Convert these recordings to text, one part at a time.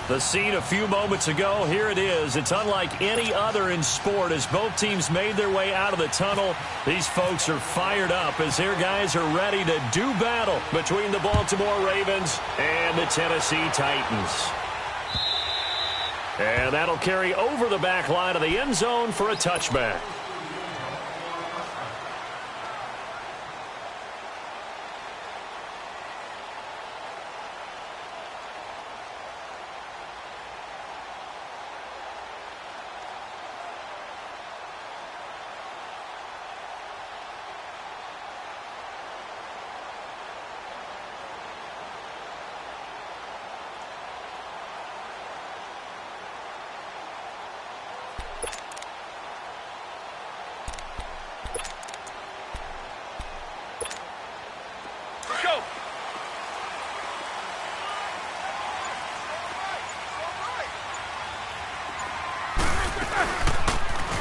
The scene a few moments ago, here it is. It's unlike any other in sport as both teams made their way out of the tunnel. These folks are fired up as their guys are ready to do battle between the Baltimore Ravens and the Tennessee Titans. And that'll carry over the back line of the end zone for a touchback.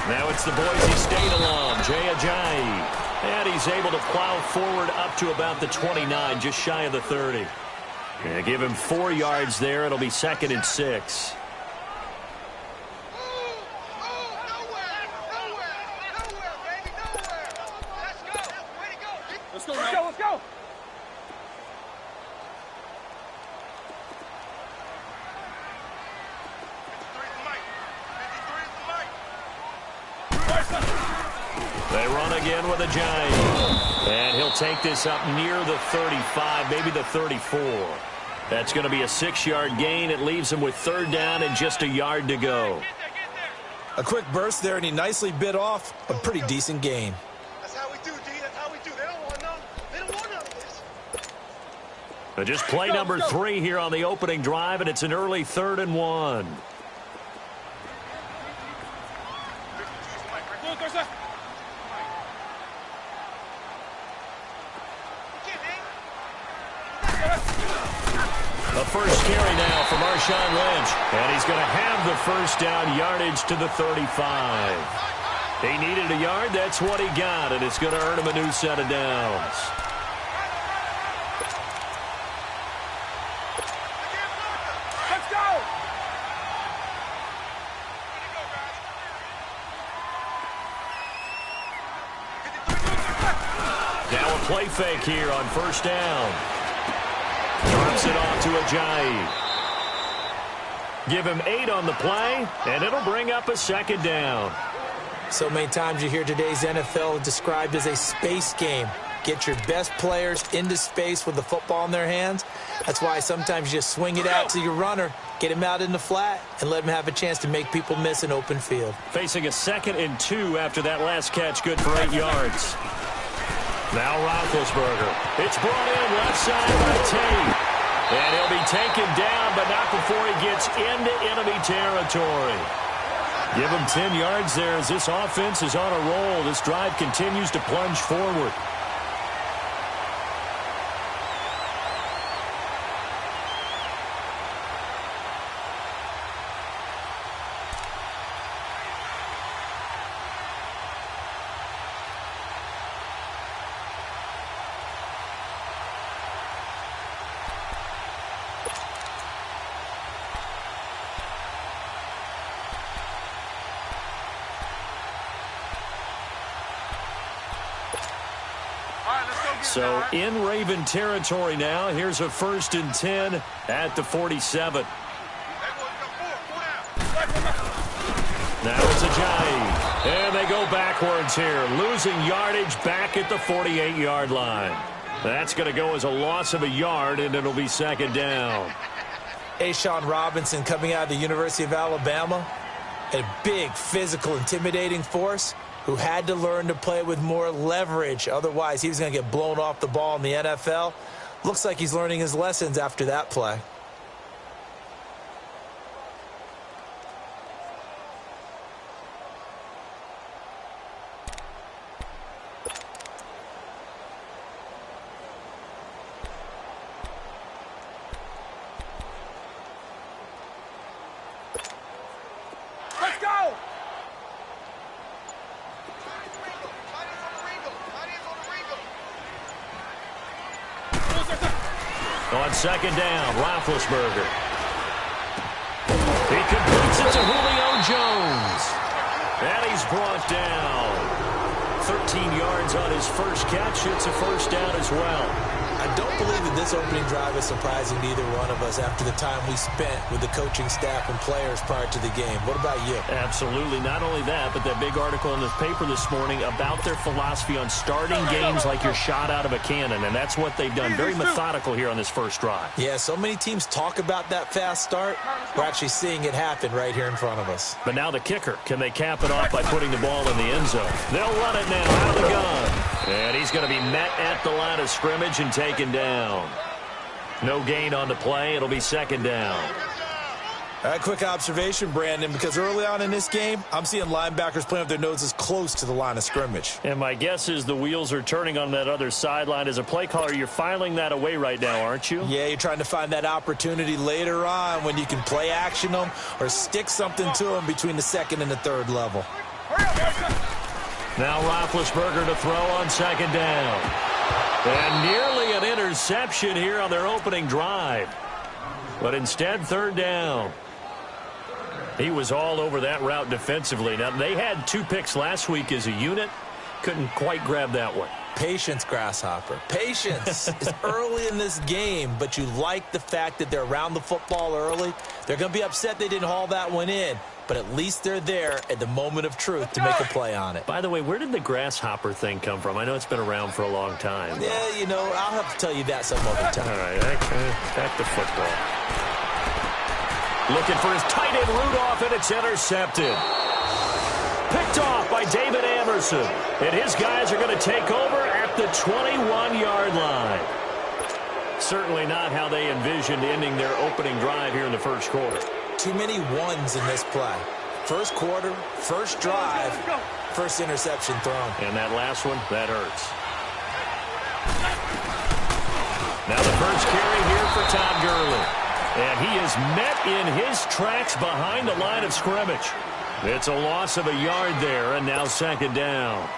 Now it's the Boise State alum, Jay Ajayi. And he's able to plow forward up to about the 29, just shy of the 30. Yeah, give him 4 yards there. It'll be 2nd and 6. Let's go. They run again with Ajayi. And he'll take this up near the 35, maybe the 34. That's going to be a 6-yard gain. It leaves him with 3rd down and just a yard to go. A quick burst there, and he nicely bit off a pretty decent gain. That's how we do, D. That's how we do. They don't want none of this. But just play number 3 here on the opening drive, and it's an early 3rd and 1. The first carry now for Marshawn Lynch. And he's going to have the first down yardage to the 35. He needed a yard. That's what he got. And it's going to earn him a new set of downs. Let's go! Now a play fake here on first down. Drops it off to Ajayi. Give him 8 on the play, and it'll bring up a 2nd down. So many times you hear today's NFL described as a space game. Get your best players into space with the football in their hands. That's why sometimes you just swing it out to your runner, get him out in the flat, and let him have a chance to make people miss an open field. Facing a 2nd and 2 after that last catch, good for 8 yards. Now Roethlisberger. It's brought in left side by Tate. And he'll be taken down, but not before he gets into enemy territory. Give him 10 yards there as this offense is on a roll. This drive continues to plunge forward. So in Raven territory now. Here's a 1st and 10 at the 47. Now it's Ajayi. And they go backwards here. Losing yardage back at the 48-yard line. That's going to go as a loss of a yard, and it'll be 2nd down. A'Shawn Robinson coming out of the University of Alabama. A big, physical, intimidating force who had to learn to play with more leverage. Otherwise, he was going to get blown off the ball in the NFL. Looks like he's learning his lessons after that play. Let's go! On 2nd down, Roethlisberger. to Julio Jones. And he's brought down. 13 yards on his first catch. It's a first down as well. I don't believe that this opening drive is surprising to either one of us after the time we spent with the coaching staff and players prior to the game. What about you? Absolutely. Not only that, but that big article in the paper this morning about their philosophy on starting games like you're shot out of a cannon, and that's what they've done. Very methodical here on this first drive. Yeah, so many teams talk about that fast start. We're actually seeing it happen right here in front of us. But now the kicker. Can they cap it off by putting the ball in the end zone? They'll run it now out of the gun. And he's going to be met at the line of scrimmage and taken down. No gain on the play. It'll be second down. A quick observation, Brandon, because early on in this game, I'm seeing linebackers playing with their noses close to the line of scrimmage. And my guess is the wheels are turning on that other sideline. As a play caller, you're filing that away right now, aren't you? Yeah, you're trying to find that opportunity later on when you can play action them or stick something to them between the second and the third level. Now Roethlisberger to throw on second down. And nearly an interception here on their opening drive. But instead, third down. He was all over that route defensively. Now, they had 2 picks last week as a unit. Couldn't quite grab that one. Patience, Grasshopper. Patience. It's early in this game, but you like the fact that they're around the football early. They're going to be upset they didn't haul that one in, but at least they're there at the moment of truth to make a play on it. By the way, where did the grasshopper thing come from? I know it's been around for a long time. Yeah, you know, I'll have to tell you that some other time. All right, back to football. Looking for his tight end Rudolph, and it's intercepted. Picked off by David Anderson. And his guys are going to take over at the 21-yard line. Certainly not how they envisioned ending their opening drive here in the first quarter. Too many ones in this play. First quarter, first drive, first interception thrown. And that last one, that hurts. Now the first carry here for Todd Gurley. And he is met in his tracks behind the line of scrimmage. It's a loss of a yard there, and now second down.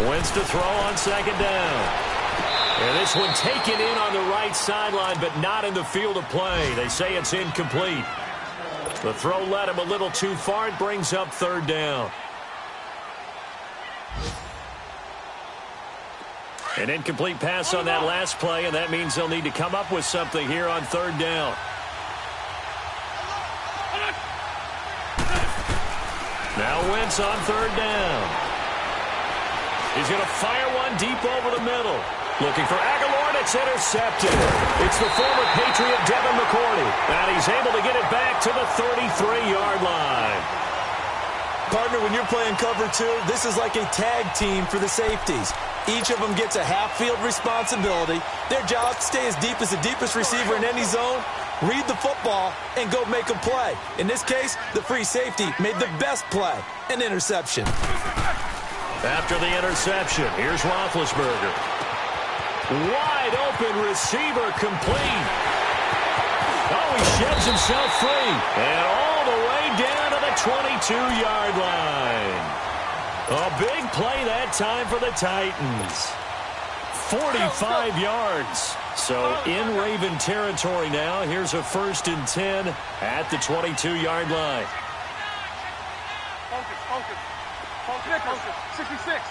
Wentz to throw on second down. And this one taken in on the right sideline, but not in the field of play. They say it's incomplete. The throw led him a little too far. It brings up third down. An incomplete pass on that last play, and that means they'll need to come up with something here on third down. Now Wentz on third down. He's going to fire one deep over the middle. Looking for Aguilar, and it's intercepted. It's the former Patriot Devin McCourty, and he's able to get it back to the 33-yard line. Partner, when you're playing cover 2, this is like a tag team for the safeties. Each of them gets a half-field responsibility. Their job, stay as deep as the deepest receiver in any zone, read the football, and go make a play. In this case, the free safety made the best play, an interception. After the interception, here's Roethlisberger. Wide open receiver complete. Oh, he sheds himself free. And all the way down to the 22-yard line. A big play that time for the Titans. 45 yards. So in Raven territory now. Here's a 1st and 10 at the 22-yard line. Focus. 66.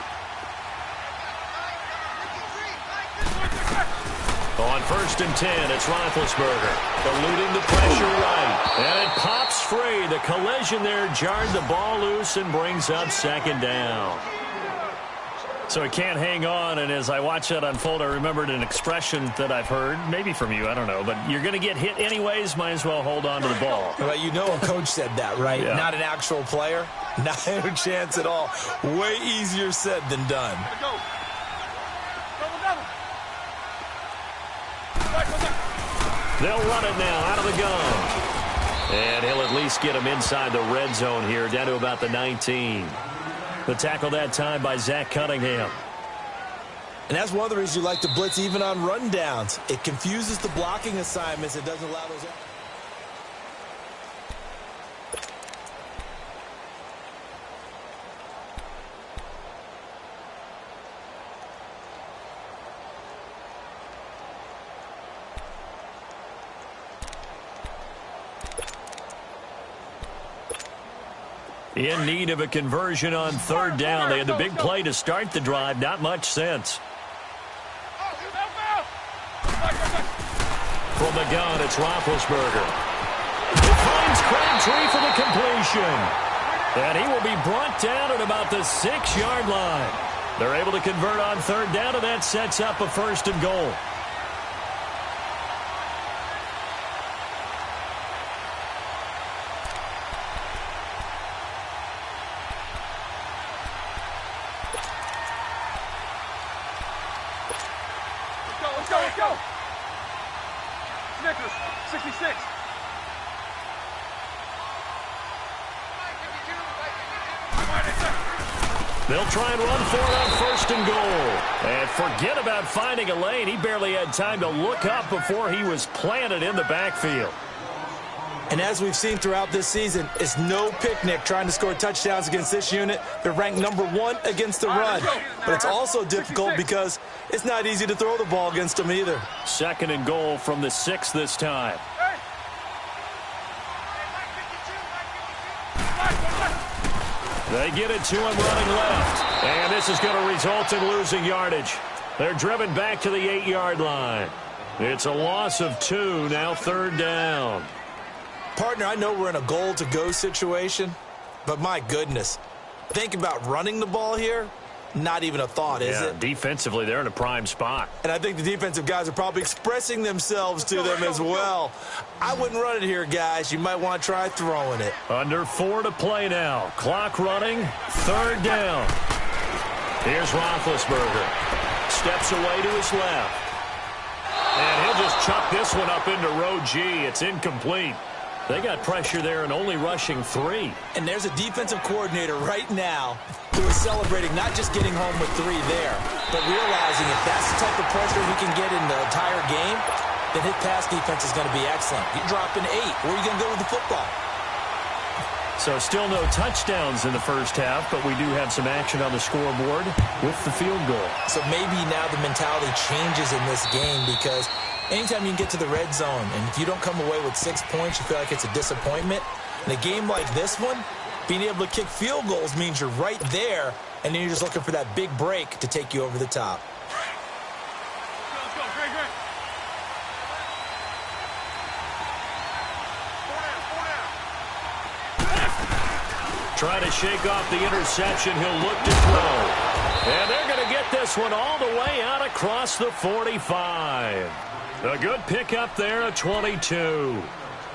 On 1st and 10, it's Roethlisberger. Eluding the pressure right. And it pops free. The collision there jarred the ball loose and brings up second down. So it can't hang on, and as I watch that unfold, I remembered an expression that I've heard, maybe from you, I don't know, but you're going to get hit anyways, might as well hold on to the ball. Well, you know a coach said that, right? Yeah. Not an actual player. Not a chance at all. Way easier said than done. They'll run it now out of the gun. And he'll at least get him inside the red zone here, down to about the 19. The tackle that time by Zach Cunningham. And that's one of the reasons you like to blitz even on rundowns. It confuses the blocking assignments. It doesn't allow those. In need of a conversion on third down. They had the big play to start the drive. Not much sense. From the gun, it's Roethlisberger. He finds Crabtree for the completion. And he will be brought down at about the 6-yard line. They're able to convert on third down, and that sets up a 1st and goal. Let's go. Snickers, 66. They'll try and run for it on 1st and goal. And forget about finding a lane. He barely had time to look up before he was planted in the backfield. And as we've seen throughout this season, it's no picnic trying to score touchdowns against this unit. They're ranked #1 against the run. But it's also difficult because it's not easy to throw the ball against them either. 2nd and goal from the 6 this time. They get it to him running left. And this is going to result in losing yardage. They're driven back to the 8-yard line. It's a loss of 2, now 3rd down. Partner, I know we're in a goal-to-go situation, but my goodness, think about running the ball here. Not even a thought, is it? Defensively, they're in a prime spot. And I think the defensive guys are probably expressing themselves to them as well. I wouldn't run it here, guys. You might want to try throwing it. Under 4 to play now. Clock running, 3rd down. Here's Roethlisberger. Steps away to his left. And he'll just chuck this one up into row G. It's incomplete. They got pressure there and only rushing 3. And there's a defensive coordinator right now who is celebrating not just getting home with 3 there, but realizing if that's the type of pressure he can get in the entire game, then his pass defense is going to be excellent. You're dropping 8. Where are you going to go with the football? So still no touchdowns in the first half, but we do have some action on the scoreboard with the field goal. So maybe now the mentality changes in this game because anytime you can get to the red zone, and if you don't come away with 6 points, you feel like it's a disappointment. In a game like this one, being able to kick field goals means you're right there, and then you're just looking for that big break to take you over the top. Let's go. Great. Trying to shake off the interception. He'll look to throw. And they're going to get this one all the way out across the 45. A good pickup there at 22.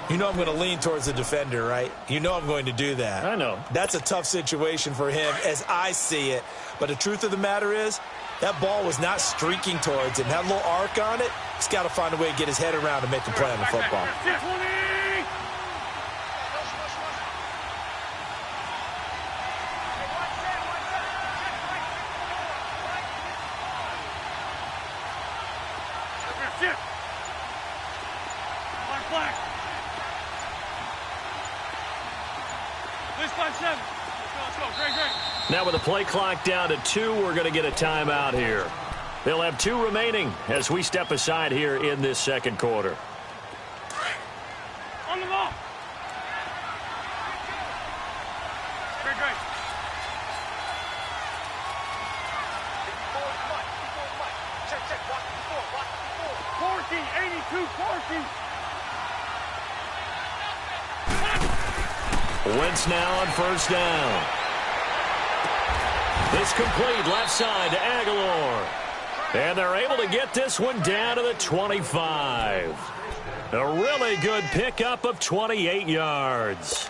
You know I'm going to lean towards the defender, right? You know I'm going to do that. I know. That's a tough situation for him as I see it. But the truth of the matter is, that ball was not streaking towards him. That little arc on it, he's got to find a way to get his head around and make the play on the football. Now with the play clock down to 2, we're going to get a timeout here. They'll have 2 remaining as we step aside here in this second quarter. On the ball. Great. 82, Wentz now on 1st down. It's complete left side to Aguilar. And they're able to get this one down to the 25. A really good pickup of 28 yards.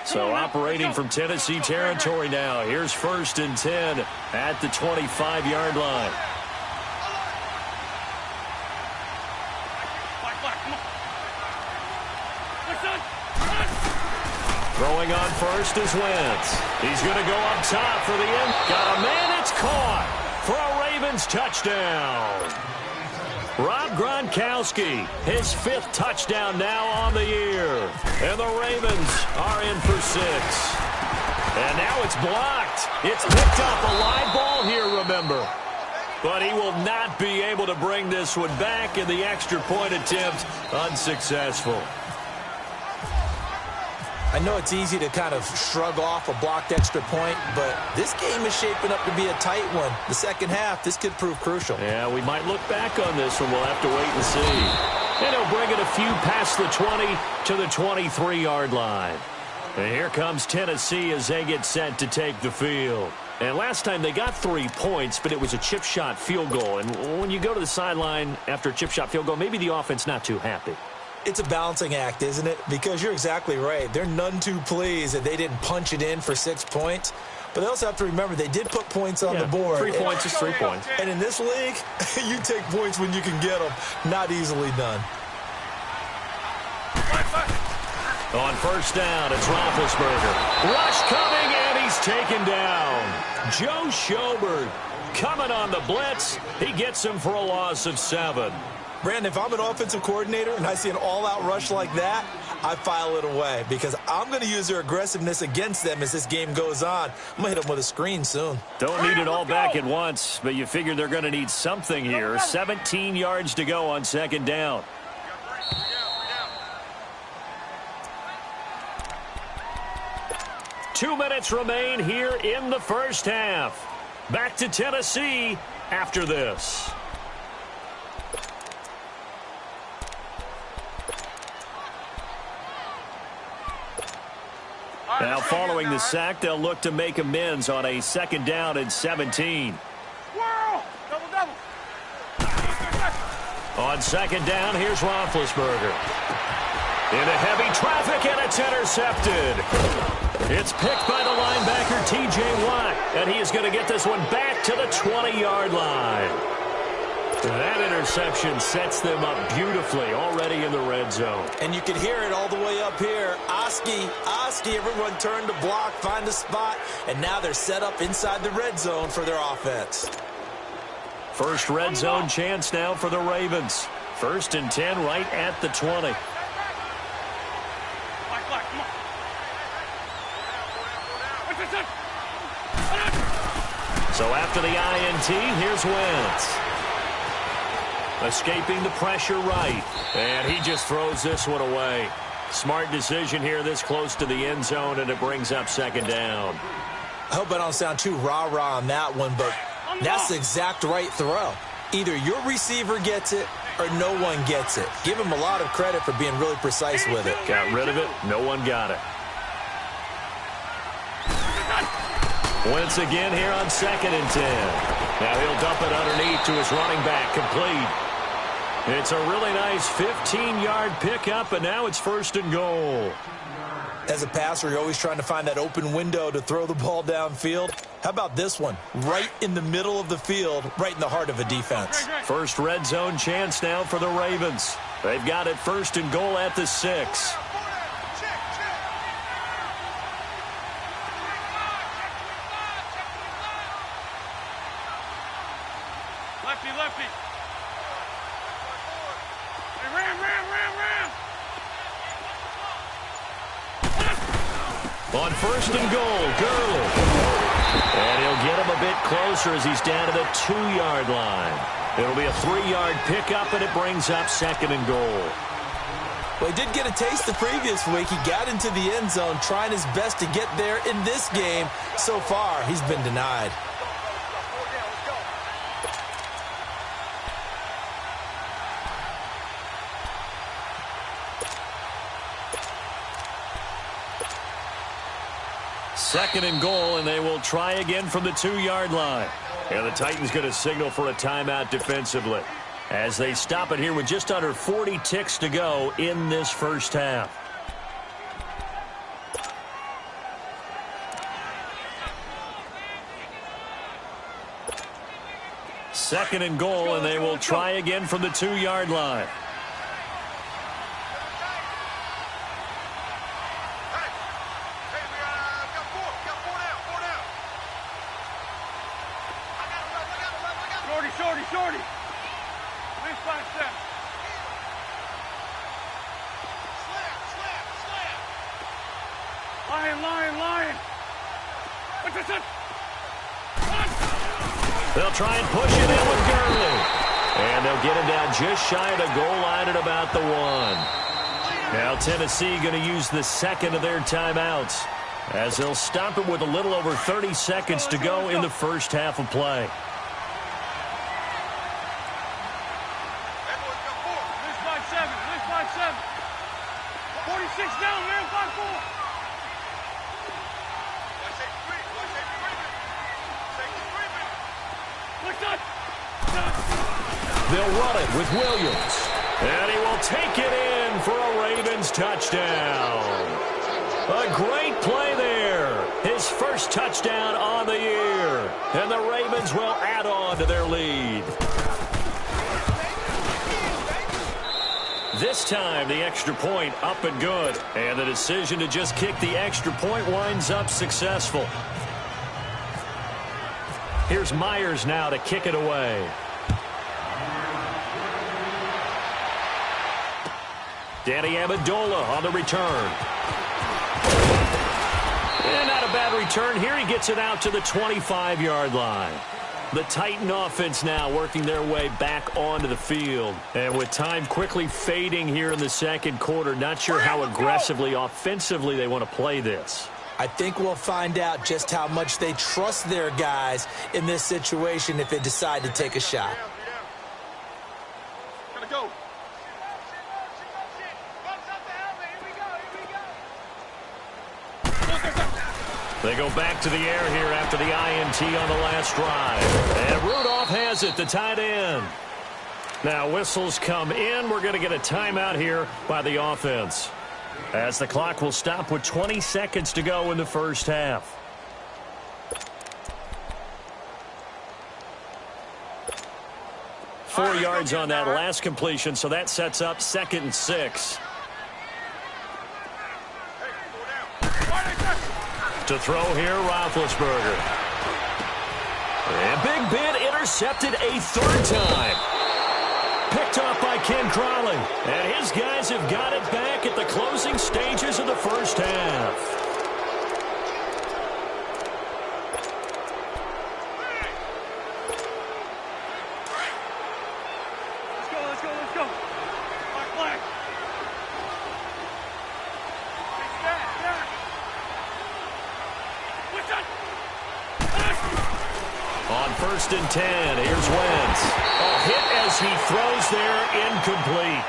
So operating from Tennessee territory now. Here's 1st and 10 at the 25-yard line. Throwing on 1st is Wentz. He's going to go up top for the end. Got a man, it's caught for a Ravens touchdown. Rob Gronkowski, his 5th touchdown now on the year. And the Ravens are in for 6. And now it's blocked. It's picked up a live ball here, remember. But he will not be able to bring this one back, in the extra point attempt unsuccessful. I know it's easy to kind of shrug off a blocked extra point, but this game is shaping up to be a tight one. The second half, this could prove crucial. Yeah, we might look back on this one. We'll have to wait and see. And he'll bring it a few past the 20 to the 23-yard line. And here comes Tennessee as they get set to take the field. And last time they got 3 points, but it was a chip shot field goal. And when you go to the sideline after a chip shot field goal, maybe the offense not too happy. It's a balancing act, isn't it? Because you're exactly right. They're none too pleased that they didn't punch it in for 6 points. But they also have to remember they did put points on the board. 3 points is 3 points. And in this league, you take points when you can get them. Not easily done. On first down, it's Roethlisberger. Rush coming, and he's taken down. Joe Schobert coming on the blitz. He gets him for a loss of 7. Brandon, if I'm an offensive coordinator and I see an all-out rush like that, I file it away because I'm going to use their aggressiveness against them as this game goes on. I'm going to hit them with a screen soon. Don't need it all back at once, but you figure they're going to need something here. 17 yards to go on second down. Two minutes remain here in the first half. Back to Tennessee after this. Now following the sack, they'll look to make amends on a second down and 17. On second down, here's Roethlisberger. Into heavy traffic, and it's intercepted. It's picked by the linebacker, T.J. Watt, and he is going to get this one back to the 20-yard line. That interception sets them up beautifully already in the red zone. And you can hear it all the way up here. Oski, everyone turned to block, find a spot, and now they're set up inside the red zone for their offense. First red zone chance now for the Ravens. 1st and 10 right at the 20. So after the INT, here's Wentz. Escaping the pressure right. And he just throws this one away. Smart decision here this close to the end zone, and it brings up second down. I hope I don't sound too rah-rah on that one, but that's the exact right throw. Either your receiver gets it or no one gets it. Give him a lot of credit for being really precise with it. Got rid of it. No one got it. Wentz again here on 2nd and 10. Now he'll dump it underneath to his running back, complete. It's a really nice 15-yard pickup, and now it's 1st and goal. As a passer, you're always trying to find that open window to throw the ball downfield. How about this one? Right in the middle of the field, right in the heart of a defense. First red zone chance now for the Ravens. They've got it 1st and goal at the 6. Lefty. Hey, ram. On 1st and goal, Gurley. And he'll get him a bit closer as he's down to the 2-yard line. It'll be a 3-yard pickup, and it brings up 2nd and goal. Well, he did get a taste the previous week. He got into the end zone, trying his best to get there in this game. So far, he's been denied. Second and goal, and they will try again from the 2-yard line. And the Titans going to signal for a timeout defensively as they stop it here with just under 40 ticks to go in this first half. Second and goal, and they will try again from the 2-yard line. Shorty. Nice 5 steps. Slam. Lion. They'll try and push it in with Gurley. And they'll get him down just shy of the goal line at about the 1. Now Tennessee going to use the second of their timeouts as they'll stop it with a little over 30 seconds to go in the first half of play. They'll run it with Williams. And he will take it in for a Ravens touchdown. A great play there. His first touchdown on the year. And the Ravens will add on to their lead. This time, the extra point up and good. And the decision to just kick the extra point winds up successful. Here's Myers now to kick it away. Danny Amendola on the return. And not a bad return here. He gets it out to the 25-yard line. The Titan offense now working their way back onto the field. And with time quickly fading here in the second quarter, not sure how aggressively, offensively they want to play this. I think we'll find out just how much they trust their guys in this situation if they decide to take a shot. Gotta go. They go back to the air here after the INT on the last drive. And Rudolph has it, the tight end. Now whistles come in. We're going to get a timeout here by the offense, as the clock will stop with 20 seconds to go in the first half. Four yards on that last completion, so that sets up 2nd and 6. To throw here, Roethlisberger. And Big Ben intercepted a third time. Picked off by Ken Crawley. And his guys have got it back at the closing stages of the first half. Let's go. Black. On 1st and 10, here's Wentz. A hit as he throws there, incomplete.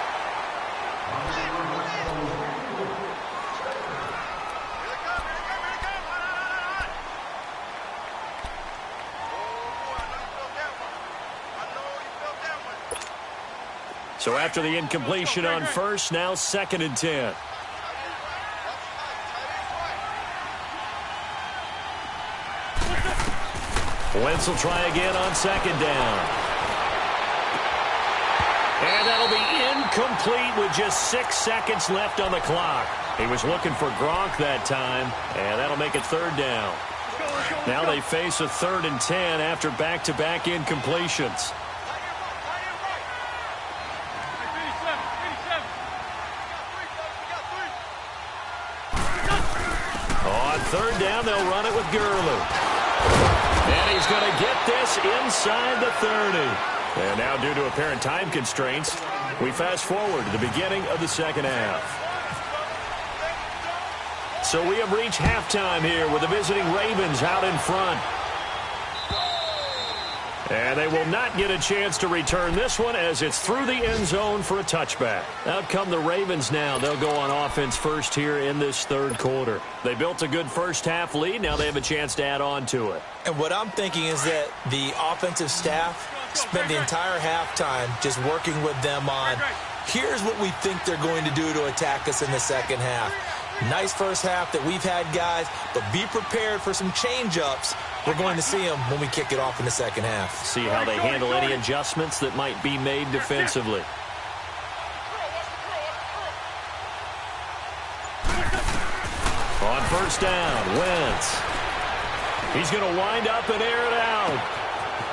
So after the incompletion on 1st, now 2nd and 10. Wentz will try again on 2nd down. And that'll be incomplete with just 6 seconds left on the clock. He was looking for Gronk that time, and that'll make it 3rd down. Now they face a 3rd and 10 after back-to-back incompletions. On 3rd down, they'll run it with Gurley. And he's going to get this inside the 30. And now, due to apparent time constraints, we fast forward to the beginning of the 2nd half. So we have reached halftime here with the visiting Ravens out in front. And they will not get a chance to return this one as it's through the end zone for a touchback. Out come the Ravens now. They'll go on offense first here in this 3rd quarter. They built a good first half lead. Now they have a chance to add on to it. And what I'm thinking is that the offensive staff spent the entire halftime just working with them on, here's what we think they're going to do to attack us in the 2nd half. Nice first half that we've had, guys, but be prepared for some change-ups. We're going to see them when we kick it off in the 2nd half. See how they handle any adjustments that might be made defensively. On 1st down, Wentz. He's going to wind up and air it out.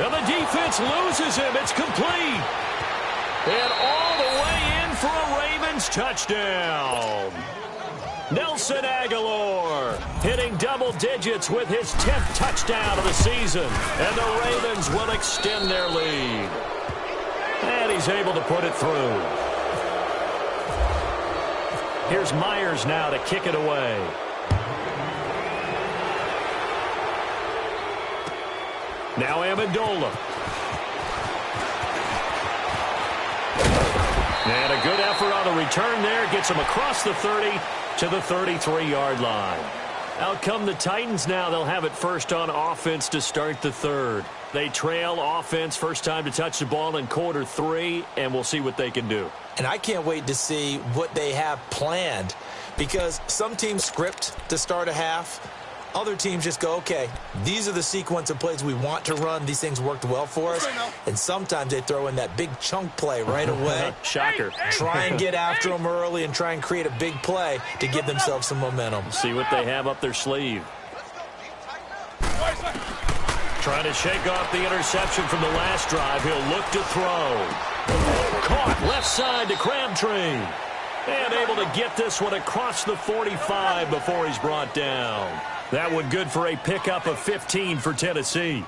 And the defense loses him. It's complete. And all the way in for a Ravens touchdown. Nelson Agholor hitting double digits with his 10th touchdown of the season. And the Ravens will extend their lead. And he's able to put it through. Here's Myers now to kick it away. Now Amendola. And a good effort on the return there. Gets him across the 30 to the 33-yard line. Out come the Titans now. They'll have it first on offense to start the third. They trail offense first time to touch the ball in quarter 3, and we'll see what they can do. And I can't wait to see what they have planned, because some teams script to start a half. Other teams just go, okay, these are the sequence of plays we want to run. These things worked well for us. And sometimes they throw in that big chunk play right away. Shocker. Try and get after them early and try and create a big play to give themselves some momentum. See what they have up their sleeve. Trying to shake off the interception from the last drive. He'll look to throw. Caught left side to Crabtree. And able to get this one across the 45 before he's brought down. That one good for a pickup of 15 for Tennessee.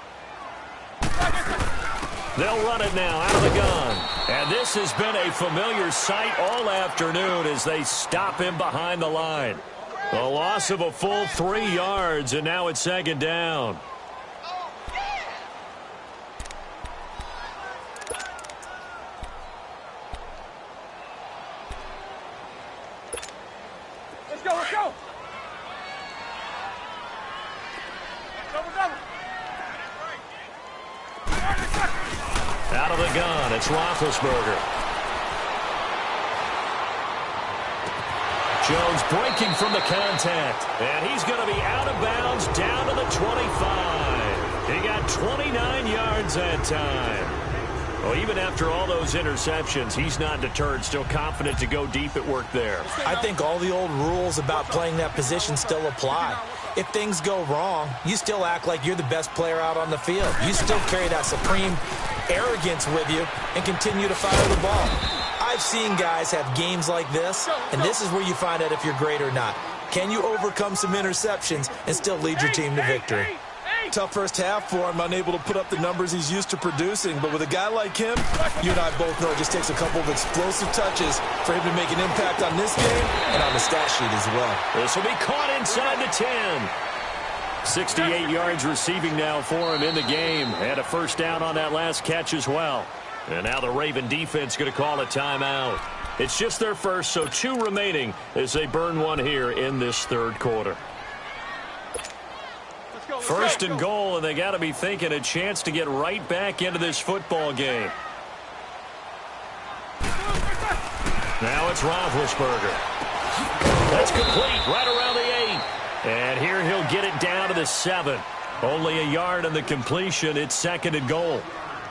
They'll run it now out of the gun. And this has been a familiar sight all afternoon as they stop him behind the line. A loss of a full 3 yards, and now it's second down. Let's go, let's go. Out of the gun, it's Roethlisberger. Jones breaking from the contact. And he's going to be out of bounds down to the 25. He got 29 yards that time. Well, even after all those interceptions, he's not deterred, still confident to go deep at work there. I think all the old rules about playing that position still apply. If things go wrong, you still act like you're the best player out on the field. You still carry that supreme arrogance with you and continue to fire the ball. I've seen guys have games like this, and this is where you find out if you're great or not. Can you overcome some interceptions and still lead your team to victory? Tough first half for him, unable to put up the numbers he's used to producing. But with a guy like him, you and I both know it just takes a couple of explosive touches for him to make an impact on this game and on the stat sheet as well. This will be caught inside the 10. 68 yards receiving now for him in the game. Had a first down on that last catch as well. And now the Raven defense going to call a timeout. It's just their first, so 2 remaining as they burn one here in this third quarter. First and goal, and they got to be thinking a chance to get right back into this football game. Now it's Roethlisberger. That's complete right around the 8. And here he'll get it down to the 7. Only a yard on the completion. It's second and goal.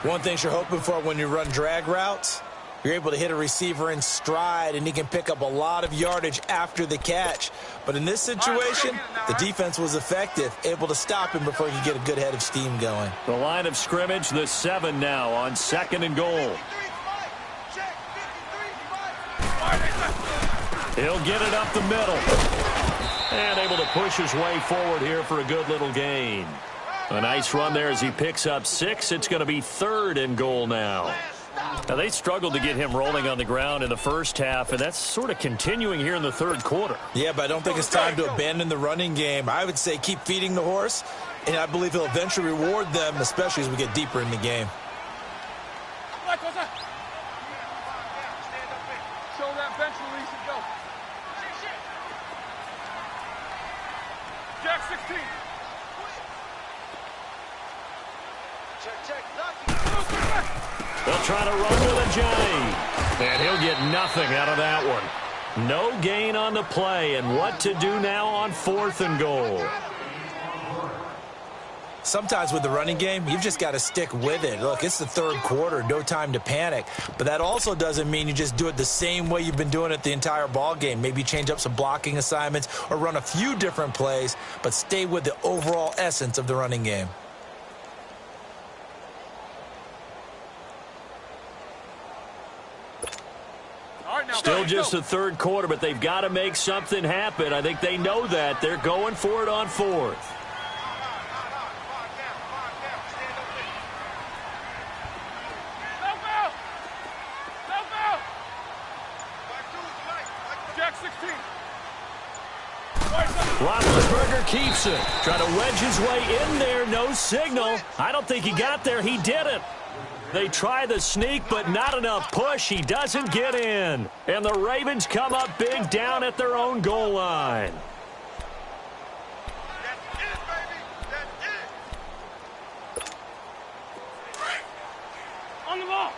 One thing you're hoping for when you run drag routes, you're able to hit a receiver in stride, and he can pick up a lot of yardage after the catch. But in this situation, the defense was effective, able to stop him before he could get a good head of steam going. The line of scrimmage, the 7 now on second and goal. He'll get it up the middle. And able to push his way forward here for a good little gain. A nice run there as he picks up 6. It's going to be third and goal now. Now, they struggled to get him rolling on the ground in the first half, and that's sort of continuing here in the third quarter. Yeah, but I don't think it's time to abandon the running game. I would say keep feeding the horse, and I believe he'll eventually reward them, especially as we get deeper in the game. Show that bench release and go. Jack 16. Check. They'll try to run with a J. And he'll get nothing out of that one. No gain on the play, and what to do now on fourth and goal. Sometimes with the running game, you've just got to stick with it. Look, it's the third quarter, no time to panic. But that also doesn't mean you just do it the same way you've been doing it the entire ball game. Maybe change up some blocking assignments or run a few different plays, but stay with the overall essence of the running game. Still just the third quarter, but they've got to make something happen. I think they know that. They're going for it on fourth. Jack 16. Roethlisberger keeps it. Trying to wedge his way in there. No signal. I don't think he got there. He didn't. They try the sneak, but not enough push. He doesn't get in. And the Ravens come up big down at their own goal line. That's it, baby. That's it. On the ball.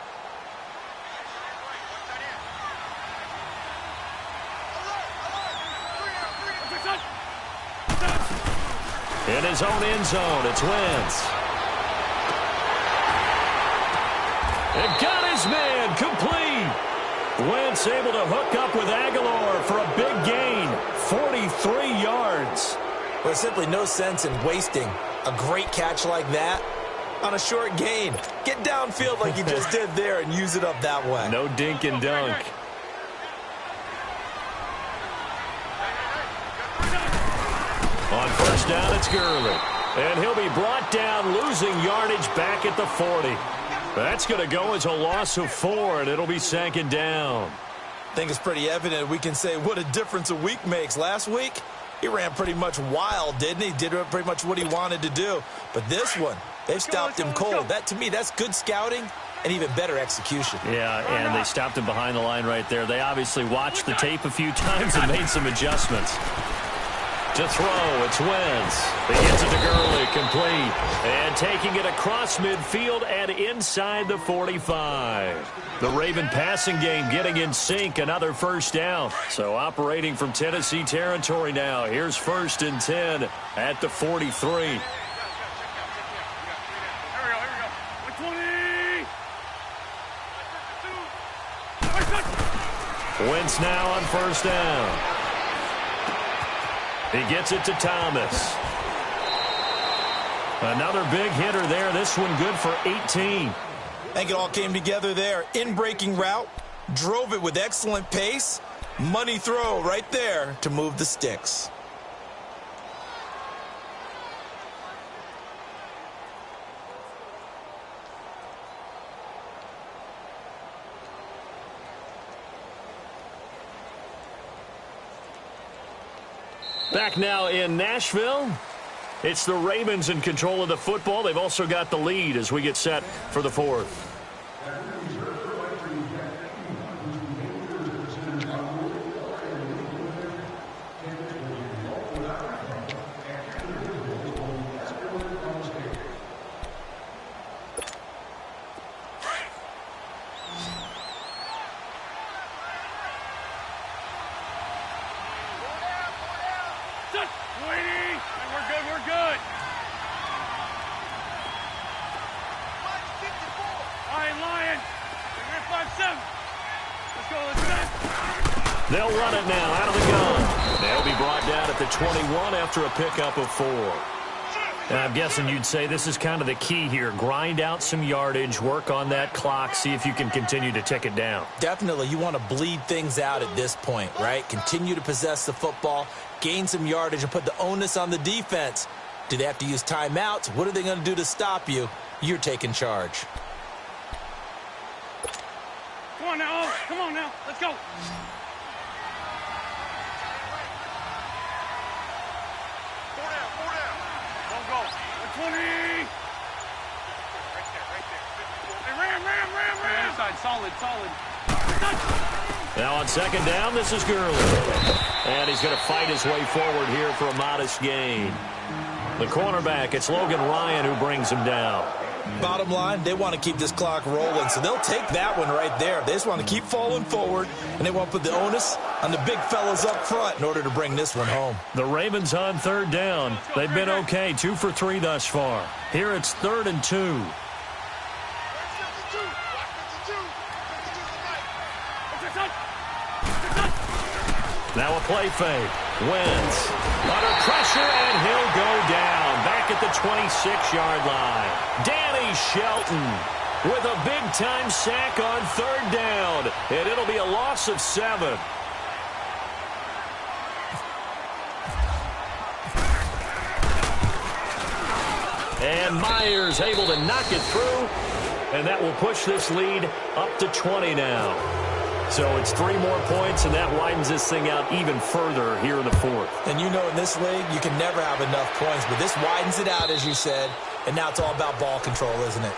In his own end zone, it's Wentz. And got his man complete. Wentz able to hook up with Aguilar for a big gain, 43 yards. There's simply no sense in wasting a great catch like that on a short gain. Get downfield like you just did there and use it up that way. No dink and dunk. On first down, it's Gurley. And he'll be brought down, losing yardage back at the 40. That's going to go as a loss of 4, and it'll be second down. I think it's pretty evident we can say what a difference a week makes. Last week, he ran pretty much wild, didn't he? Did pretty much what he wanted to do. But this one, they've stopped him cold. That, to me, that's good scouting and even better execution. Yeah, and they stopped him behind the line right there. They obviously watched the tape a few times and made some adjustments. To throw, it's Wentz. He gets it to Gurley, complete. And taking it across midfield and inside the 45. The Raven passing game getting in sync, another first down. So operating from Tennessee territory now. Here's 1st and 10 at the 43. Here we go. Wentz now on first down. He gets it to Thomas. Another big hitter there. This one good for 18. I think it all came together there. In-breaking route, drove it with excellent pace. Money throw right there to move the sticks. Back now in Nashville. It's the Ravens in control of the football. They've also got the lead as we get set for the 4th. They'll run it now out of the gun. They'll be brought down at the 21 after a pickup of 4. And I'm guessing you'd say this is kind of the key here. Grind out some yardage, work on that clock, see if you can continue to tick it down. Definitely. You want to bleed things out at this point, right? Continue to possess the football, gain some yardage, and put the onus on the defense. Do they have to use timeouts? What are they going to do to stop you? You're taking charge. Come on now. Come on now. Let's go. Don't go. 20. Right there. Hey, ram. Inside. Solid. Now on second down, this is Gurley. And he's going to fight his way forward here for a modest gain. The cornerback, it's Logan Ryan who brings him down. Bottom line, they want to keep this clock rolling, so they'll take that one right there. They just want to keep falling forward, and they want to put the onus on the big fellas up front in order to bring this one home. The Ravens on third down. They've been okay, 2 for 3 thus far. Here it's 3rd and 2. Now a play fake. Wentz under pressure, and he'll go down back at the 26-yard line. Danny Shelton with a big-time sack on 3rd down, and it'll be a loss of 7. And Myers able to knock it through, and that will push this lead up to 20 now. So it's 3 more points, and that widens this thing out even further here in the fourth. And you know in this league, you can never have enough points, but this widens it out, as you said, and now it's all about ball control, isn't it?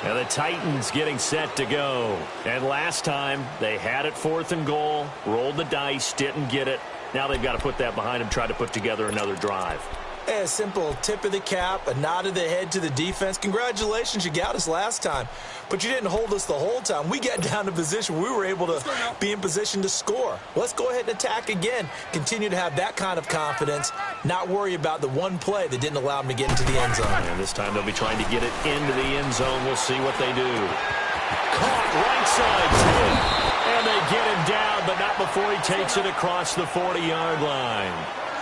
Now the Titans getting set to go. And last time, they had it 4th and goal, rolled the dice, didn't get it. Now they've got to put that behind them, try to put together another drive. A simple tip of the cap, a nod of the head to the defense. Congratulations, you got us last time. But you didn't hold us the whole time. We got down to position. We were able to be in position to score. Let's go ahead and attack again. Continue to have that kind of confidence. Not worry about the one play that didn't allow them to get into the end zone. And this time they'll be trying to get it into the end zone. We'll see what they do. Caught right side, too. And they get him down, but not before he takes it across the 40-yard line.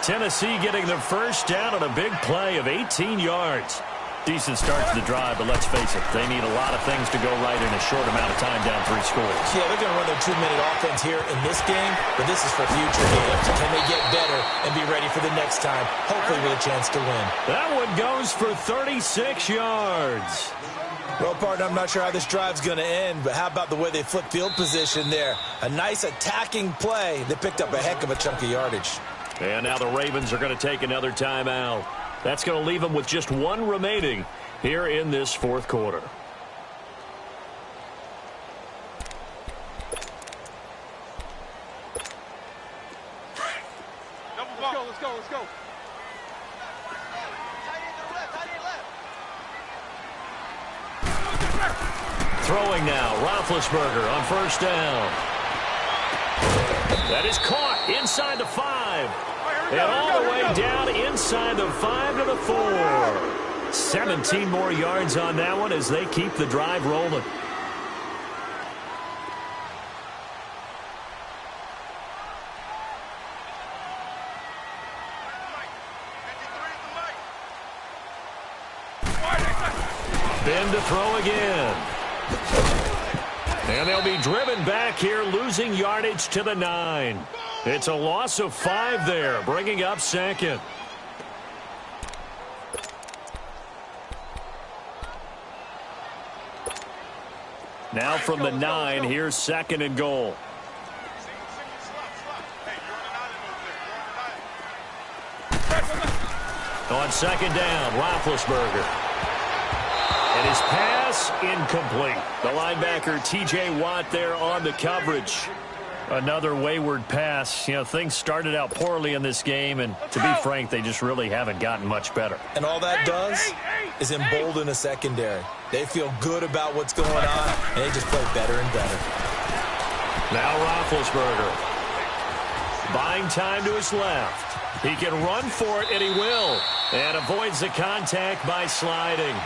Tennessee getting their first down on a big play of 18 yards. Decent start to the drive, but let's face it, they need a lot of things to go right in a short amount of time down 3 scores. Yeah, they're going to run their 2-minute offense here in this game, but this is for future games. Can they get better and be ready for the next time, hopefully with a chance to win? That one goes for 36 yards. Well, partner, I'm not sure how this drive's going to end, but how about the way they flip field position there? A nice attacking play. They picked up a heck of a chunk of yardage. And now the Ravens are going to take another timeout. That's going to leave them with just 1 remaining here in this 4th quarter. Let's go. Throwing now, Roethlisberger on 1st down. That is caught inside the 5. And all the way down inside the 5 to the 4. 17 more yards on that one as they keep the drive rolling. Ben to throw again. And they'll be driven back here, losing yardage to the 9. It's a loss of 5 there, bringing up 2nd. Now from the 9, here's 2nd and goal. On 2nd down, Roethlisberger. And his pass incomplete. The linebacker, T.J. Watt, there on the coverage. Another wayward pass. You know, things started out poorly in this game, and to be frank, they just really haven't gotten much better. And all that does is embolden a secondary. They feel good about what's going on, and they just play better and better. Now Roethlisberger. Buying time to his left. He can run for it, and he will. And avoids the contact by sliding.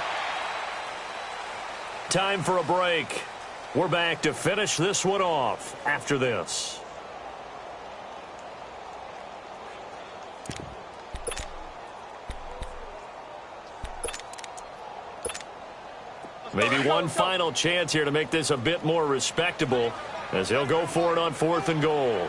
Time for a break. We're back to finish this one off after this. Maybe one final chance here to make this a bit more respectable as he'll go for it on 4th and goal.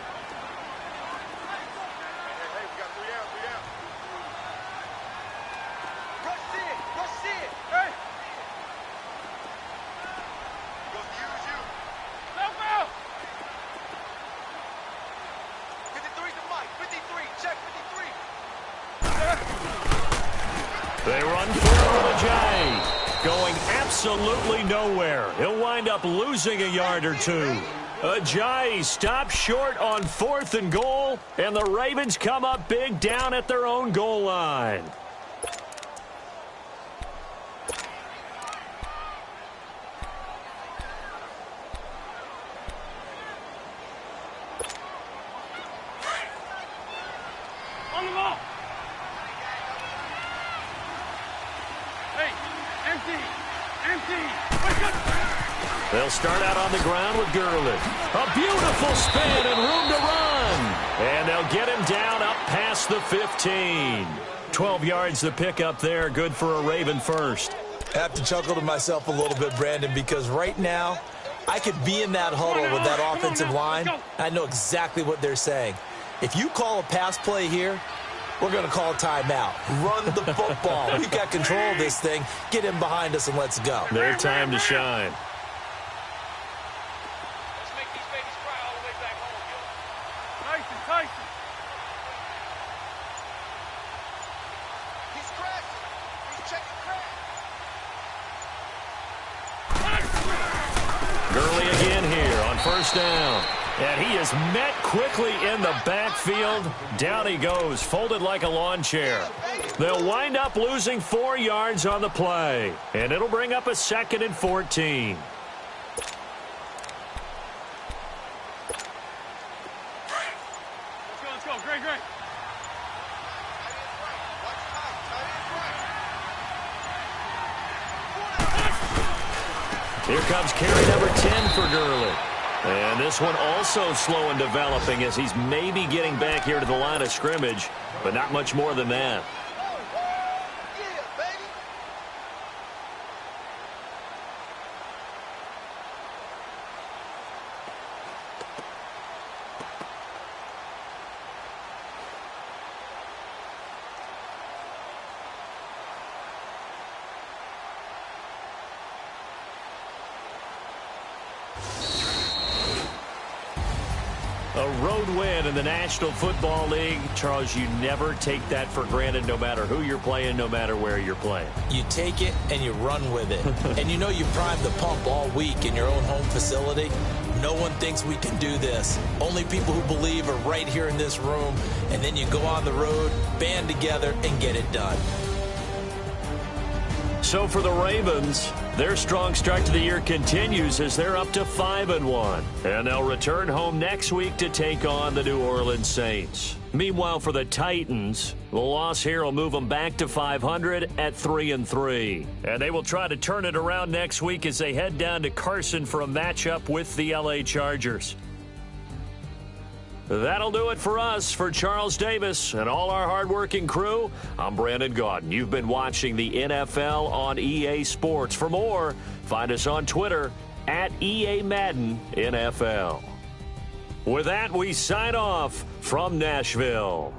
They run for Ajayi, going absolutely nowhere. He'll wind up losing a yard or 2. Ajayi stops short on 4th and goal, and the Ravens come up big down at their own goal line. On the ball. Hey, empty. Wake up. They'll start out on the ground with Gurley. A beautiful spin and room to run. And they'll get him down up past the 15. 12 yards to pick up there. Good for a Raven first. I have to chuckle to myself a little bit, Brandon, because right now I could be in that huddle with that offensive line. I know exactly what they're saying. If you call a pass play here, we're going to call a timeout. Run the football. We've got control of this thing. Get him behind us and let's go. Their time to shine. Let's make these Gurley again here on first down. And he is met quickly in the backfield. Down he goes, folded like a lawn chair. They'll wind up losing 4 yards on the play. And it'll bring up a 2nd and 14. Let's go. Great. Here comes carry number 10 for Gurley. And this one also slow in developing as he's maybe getting back here to the line of scrimmage, but not much more than that. A road win in the National Football League. Charles, you never take that for granted no matter who you're playing, no matter where you're playing. You take it and you run with it. And you know you primed the pump all week in your own home facility. No one thinks we can do this. Only people who believe are right here in this room. And then you go on the road, band together, and get it done. So for the Ravens, their strong start to the year continues as they're up to 5-1. And they'll return home next week to take on the New Orleans Saints. Meanwhile, for the Titans, the loss here will move them back to 500 at 3-3. And they will try to turn it around next week as they head down to Carson for a matchup with the LA Chargers. That'll do it for us. For Charles Davis and all our hardworking crew, I'm Brandon Gaudin. You've been watching the NFL on EA Sports. For more, find us on Twitter at EA Madden NFL. With that, we sign off from Nashville.